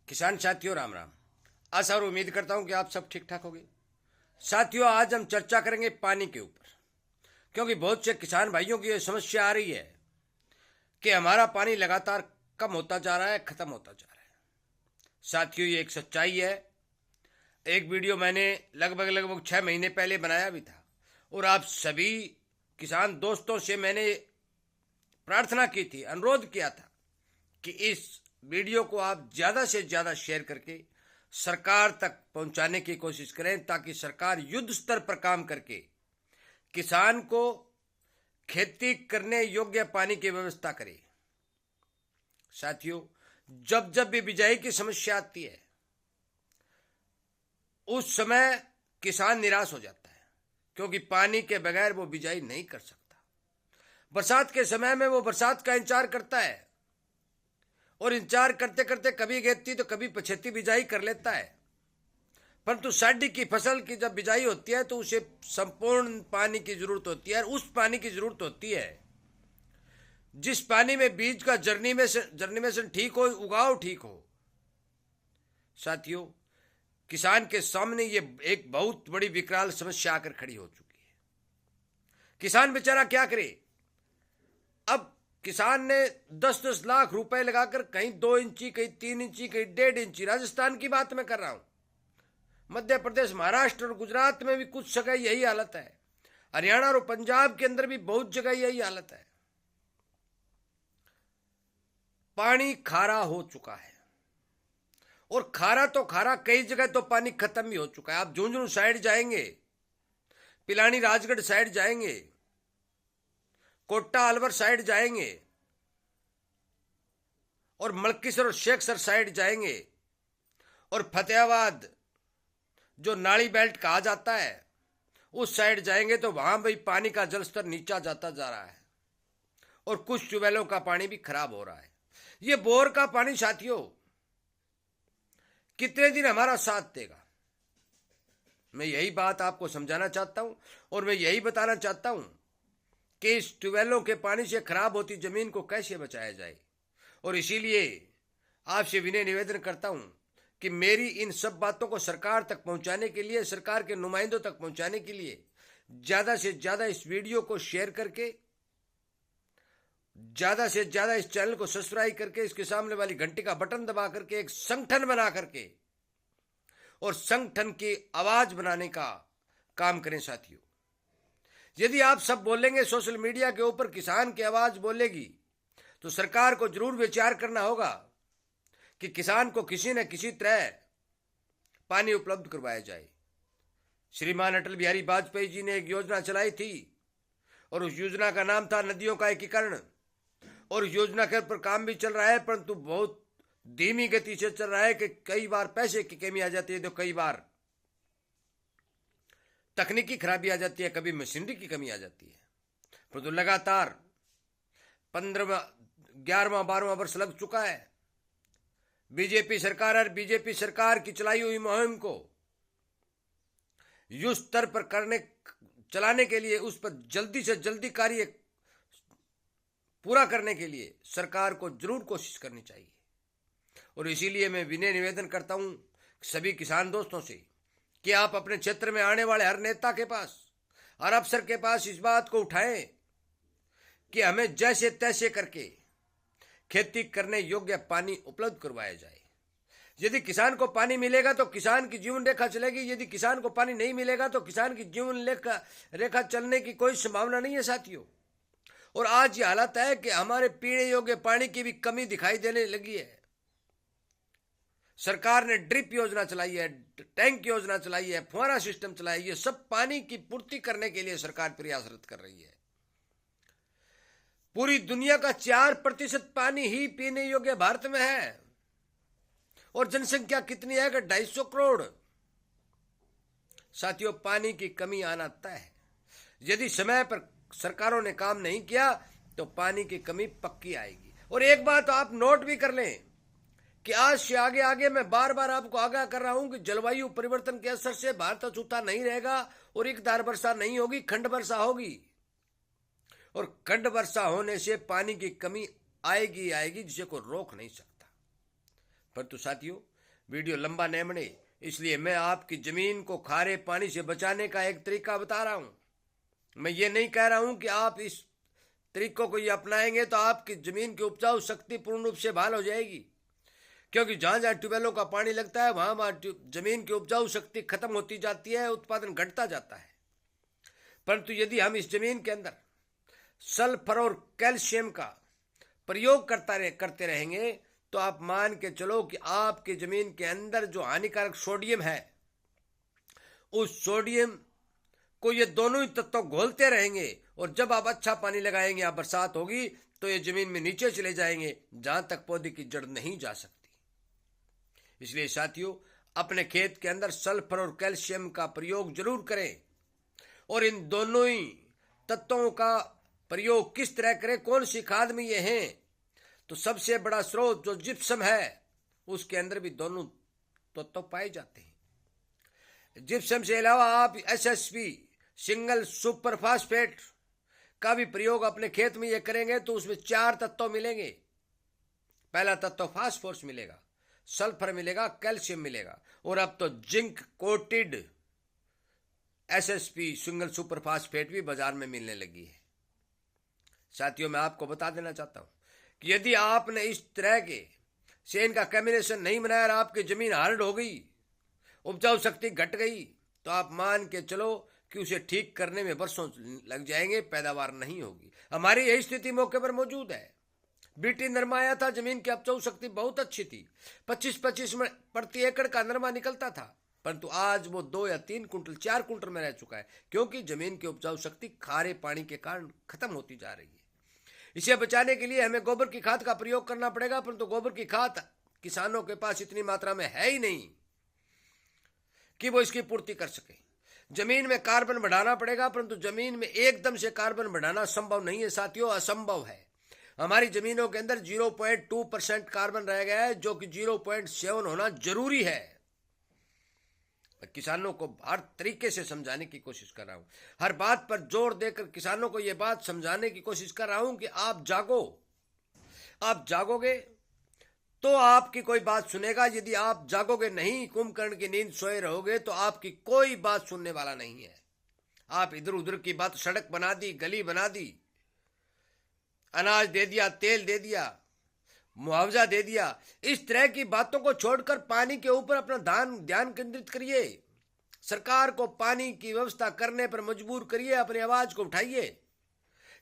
किसान साथियों राम राम। आशा और उम्मीद करता हूं कि आप सब ठीक ठाक होंगे। साथियों, आज हम चर्चा करेंगे पानी के ऊपर, क्योंकि बहुत से किसान भाइयों की यह समस्या आ रही है कि हमारा पानी लगातार कम होता जा रहा है, खत्म होता जा रहा है। साथियों, ये एक सच्चाई है। एक वीडियो मैंने लगभग 6 महीने पहले बनाया भी था और आप सभी किसान दोस्तों से मैंने प्रार्थना की थी, अनुरोध किया था कि इस वीडियो को आप ज़्यादा से ज़्यादा शेयर करके सरकार तक पहुंचाने की कोशिश करें, ताकि सरकार युद्ध स्तर पर काम करके किसान को खेती करने योग्य पानी की व्यवस्था करे। साथियों, जब जब भी बिजाई की समस्या आती है, उस समय किसान निराश हो जाता है, क्योंकि पानी के बगैर वो बिजाई नहीं कर सकता। बरसात के समय में वो बरसात का इंतजार करता है और इंतजार करते करते कभी गेती तो कभी पछेती बिजाई कर लेता है, परंतु साडी की फसल की जब बिजाई होती है तो उसे संपूर्ण पानी की जरूरत होती है। उस पानी की जरूरत होती है जिस पानी में बीज का जर्मिनेशन ठीक हो, उगाव ठीक हो। साथियों, किसान के सामने ये एक बहुत बड़ी विकराल समस्या आकर खड़ी हो चुकी है। किसान बेचारा क्या करे? अब किसान ने 10-10 लाख रुपए लगाकर कहीं 2 इंची, कहीं 3 इंची, कहीं 1.5 इंची, राजस्थान की बात मैं कर रहा हूं, मध्य प्रदेश, महाराष्ट्र और गुजरात में भी कुछ जगह यही हालत है, हरियाणा और पंजाब के अंदर भी बहुत जगह यही हालत है। पानी खारा हो चुका है और खारा तो खारा, कई जगह तो पानी खत्म भी हो चुका है। आप झुंझुनू साइड जाएंगे, पिलानी राजगढ़ साइड जाएंगे, कोट्टा अलवर साइड जाएंगे और मलकीसर और शेखसर साइड जाएंगे और फतेहाबाद जो नाली बेल्ट कहा जाता है उस साइड जाएंगे तो वहां भी पानी का जल स्तर नीचा जाता जा रहा है और कुछ ट्यूबवेलों का पानी भी खराब हो रहा है। ये बोर का पानी साथियों कितने दिन हमारा साथ देगा? मैं यही बात आपको समझाना चाहता हूं और मैं यही बताना चाहता हूं कि इस ट्यूबवेलों के पानी से खराब होती जमीन को कैसे बचाया जाए। और इसीलिए आपसे विनय निवेदन करता हूं कि मेरी इन सब बातों को सरकार तक पहुंचाने के लिए, सरकार के नुमाइंदों तक पहुंचाने के लिए ज्यादा से ज्यादा इस वीडियो को शेयर करके, ज्यादा से ज्यादा इस चैनल को सब्सक्राइब करके, इसके सामने वाली घंटी का बटन दबा करके एक संगठन बना करके और संगठन की आवाज बनाने का काम करें। साथियों, यदि आप सब बोलेंगे, सोशल मीडिया के ऊपर किसान की आवाज बोलेगी, तो सरकार को जरूर विचार करना होगा कि किसान को किसी न किसी तरह पानी उपलब्ध करवाया जाए। श्रीमान अटल बिहारी वाजपेयी जी ने एक योजना चलाई थी और उस योजना का नाम था नदियों का एकीकरण, और योजना के ऊपर काम भी चल रहा है, परंतु बहुत धीमी गति से चल रहा है कि कई बार पैसे की कमी आ जाती है, तो कई बार तकनीकी खराबी आ जाती है, कभी मशीनरी की कमी आ जाती है। परंतु लगातार 15वां 11वां 12वां वर्ष लग चुका है बीजेपी सरकार और बीजेपी सरकार की चलाई हुई मुहिम को युद्ध स्तर पर चलाने के लिए, उस पर जल्दी से जल्दी कार्य पूरा करने के लिए सरकार को जरूर कोशिश करनी चाहिए। और इसीलिए मैं विनय निवेदन करता हूं सभी किसान दोस्तों से कि आप अपने क्षेत्र में आने वाले हर नेता के पास, हर अफसर के पास इस बात को उठाएं कि हमें जैसे तैसे करके खेती करने योग्य पानी उपलब्ध करवाया जाए। यदि किसान को पानी मिलेगा तो किसान की जीवन रेखा चलेगी, यदि किसान को पानी नहीं मिलेगा तो किसान की जीवन रेखा चलने की कोई संभावना नहीं है। साथियों, और आज ये हालत है कि हमारे पीने योग्य पानी की भी कमी दिखाई देने लगी है। सरकार ने ड्रिप योजना चलाई है, टैंक योजना चलाई है, फुहारा सिस्टम चलाई है। ये सब पानी की पूर्ति करने के लिए सरकार प्रयासरत कर रही है। पूरी दुनिया का 4% पानी ही पीने योग्य भारत में है और जनसंख्या कितनी है? 250 करोड़। साथियों, पानी की कमी आना तय है। यदि समय पर सरकारों ने काम नहीं किया तो पानी की कमी पक्की आएगी। और एक बात आप नोट भी कर लें कि आज से आगे आगे मैं बार बार आपको आगाह कर रहा हूं कि जलवायु परिवर्तन के असर से भारत सूखा नहीं रहेगा और एकधार वर्षा नहीं होगी, खंड वर्षा होगी। और खंड वर्षा होने से पानी की कमी आएगी, जिसे कोई रोक नहीं सकता। परंतु साथियों, वीडियो लंबा नहीं बने, इसलिए मैं आपकी जमीन को खारे पानी से बचाने का एक तरीका बता रहा हूं। मैं ये नहीं कह रहा हूं कि आप इस तरीकों को ये अपनाएंगे तो आपकी जमीन की उपजाऊ शक्ति पूर्ण रूप से बहाल हो जाएगी, क्योंकि जहां जहां ट्यूबवेलों का पानी लगता है वहां वहां जमीन की उपजाऊ शक्ति खत्म होती जाती है, उत्पादन घटता जाता है। परंतु यदि हम इस जमीन के अंदर सल्फर और कैल्शियम का प्रयोग करते रहेंगे तो आप मान के चलो कि आपकी जमीन के अंदर जो हानिकारक सोडियम है, उस सोडियम को ये दोनों ही तत्व घोलते रहेंगे, और जब आप अच्छा पानी लगाएंगे, आप बरसात होगी तो ये जमीन में नीचे चले जाएंगे जहां तक पौधे की जड़ नहीं जा सकती। इसलिए साथियों, अपने खेत के अंदर सल्फर और कैल्शियम का प्रयोग जरूर करें। और इन दोनों ही तत्वों का प्रयोग किस तरह करें, कौन सी खाद में ये हैं, तो सबसे बड़ा स्रोत जो जिप्सम है उसके अंदर भी दोनों तत्व पाए जाते हैं। जिप्सम से अलावा आप एसएसपी सिंगल सुपर फास्फेट का भी प्रयोग अपने खेत में ये करेंगे तो उसमें 4 तत्व मिलेंगे। पहला तत्व फास्फोरस मिलेगा, सल्फर मिलेगा, कैल्शियम मिलेगा, और अब तो zinc coated SSP single super phosphate भी बाजार में मिलने लगी है। साथियों, मैं आपको बता देना चाहता हूं कि यदि आपने इस तरह के से इनका कॉम्बिनेशन नहीं बनाया और आपकी जमीन हार्ड हो गई, उपजाऊ शक्ति घट गई, तो आप मान के चलो कि उसे ठीक करने में वर्षों लग जाएंगे, पैदावार नहीं होगी। हमारी यही स्थिति मौके पर मौजूद है। बीटी नरमा आया था, जमीन की उपजाऊ शक्ति बहुत अच्छी थी, 25-25 प्रति एकड़ का नरमा निकलता था, परंतु आज वो 2 या 3 कुंटल 4 कुंटल में रह चुका है, क्योंकि जमीन की उपजाऊ शक्ति खारे पानी के कारण खत्म होती जा रही है। इसे बचाने के लिए हमें गोबर की खाद का प्रयोग करना पड़ेगा, परंतु गोबर की खाद किसानों के पास इतनी मात्रा में है ही नहीं कि वो इसकी पूर्ति कर सके। जमीन में कार्बन बढ़ाना पड़ेगा, परंतु जमीन में एकदम से कार्बन बढ़ाना संभव नहीं है साथियों, असंभव है। हमारी जमीनों के अंदर 0.2% कार्बन रह गया है, जो कि 0.7 होना जरूरी है। किसानों को हर तरीके से समझाने की कोशिश कर रहा हूं, हर बात पर जोर देकर किसानों को यह बात समझाने की कोशिश कर रहा हूं कि आप जागो। आप जागोगे तो आपकी कोई बात सुनेगा। यदि आप जागोगे नहीं, कुंभकर्ण की नींद सोए रहोगे, तो आपकी कोई बात सुनने वाला नहीं है। आप इधर उधर की बात, सड़क बना दी, गली बना दी, अनाज दे दिया, तेल दे दिया, मुआवजा दे दिया, इस तरह की बातों को छोड़कर पानी के ऊपर अपना ध्यान केंद्रित करिए। सरकार को पानी की व्यवस्था करने पर मजबूर करिए, अपनी आवाज को उठाइए।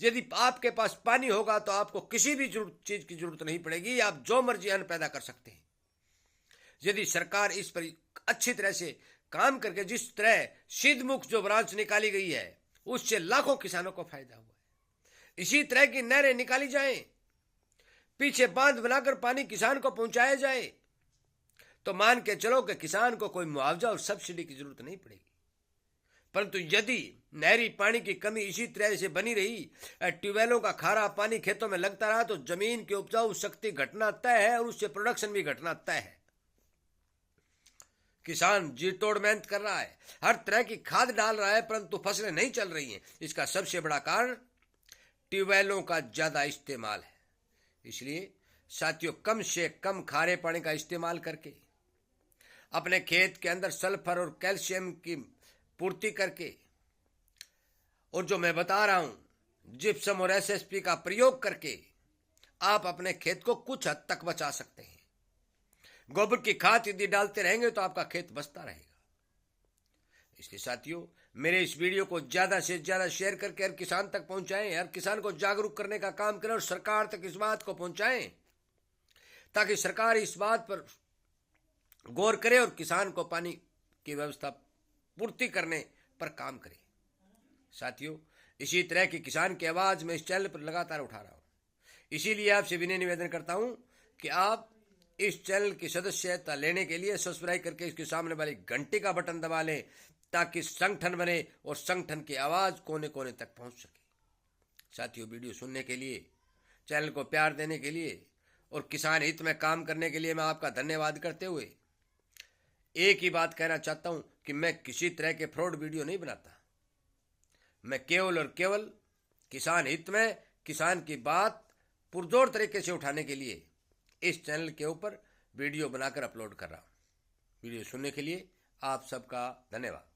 यदि आपके पास पानी होगा तो आपको किसी भी चीज की जरूरत नहीं पड़ेगी, आप जो मर्जी अन्न पैदा कर सकते हैं। यदि सरकार इस पर अच्छी तरह से काम करके, जिस तरह सिद्धमुख जो ब्रांच निकाली गई है, उससे लाखों किसानों को फायदा हुआ है। इसी तरह की नहरें निकाली जाएं, पीछे बांध बनाकर पानी किसान को पहुंचाया जाए, तो मान के चलो कि किसान को कोई मुआवजा और सब्सिडी की जरूरत नहीं पड़ेगी। परंतु यदि नहरी पानी की कमी इसी तरह से बनी रही, ट्यूबवेलों का खारा पानी खेतों में लगता रहा, तो जमीन की उपजाऊ शक्ति घटना तय है और उससे प्रोडक्शन भी घटना तय है। किसान जी तोड़ मेहनत कर रहा है, हर तरह की खाद डाल रहा है, परंतु फसलें नहीं चल रही हैं। इसका सबसे बड़ा कारण ट्यूबवेलों का ज्यादा इस्तेमाल है। इसलिए साथियों, कम से कम खारे पानी का इस्तेमाल करके अपने खेत के अंदर सल्फर और कैल्शियम की पूर्ति करके, और जो मैं बता रहा हूं जिप्सम और एसएसपी का प्रयोग करके, आप अपने खेत को कुछ हद तक बचा सकते हैं। गोबर की खाद यदि डालते रहेंगे तो आपका खेत बचता रहेगा। इसलिए साथियों, मेरे इस वीडियो को ज्यादा से ज्यादा शेयर करके हर किसान तक पहुंचाएं, हर किसान को जागरूक करने का काम करें और सरकार तक इस बात को पहुंचाएं, ताकि सरकार इस बात पर गौर करे और किसान को पानी की व्यवस्था पूर्ति करने पर काम करे। साथियों, इसी तरह की किसान की आवाज मैं इस चैनल पर लगातार उठा रहा हूं। इसीलिए आपसे विनय निवेदन करता हूं कि आप इस चैनल की सदस्यता लेने के लिए सब्सक्राइब करके इसके सामने वाली घंटी का बटन दबा लें, ताकि संगठन बने और संगठन की आवाज कोने कोने तक पहुंच सके। साथियों, वीडियो सुनने के लिए, चैनल को प्यार देने के लिए और किसान हित में काम करने के लिए मैं आपका धन्यवाद करते हुए एक ही बात कहना चाहता हूं कि मैं किसी तरह के फ्रॉड वीडियो नहीं बनाता। मैं केवल और केवल किसान हित में, किसान की बात पुरजोर तरीके से उठाने के लिए इस चैनल के ऊपर वीडियो बनाकर अपलोड कर रहा हूं। वीडियो सुनने के लिए आप सबका धन्यवाद।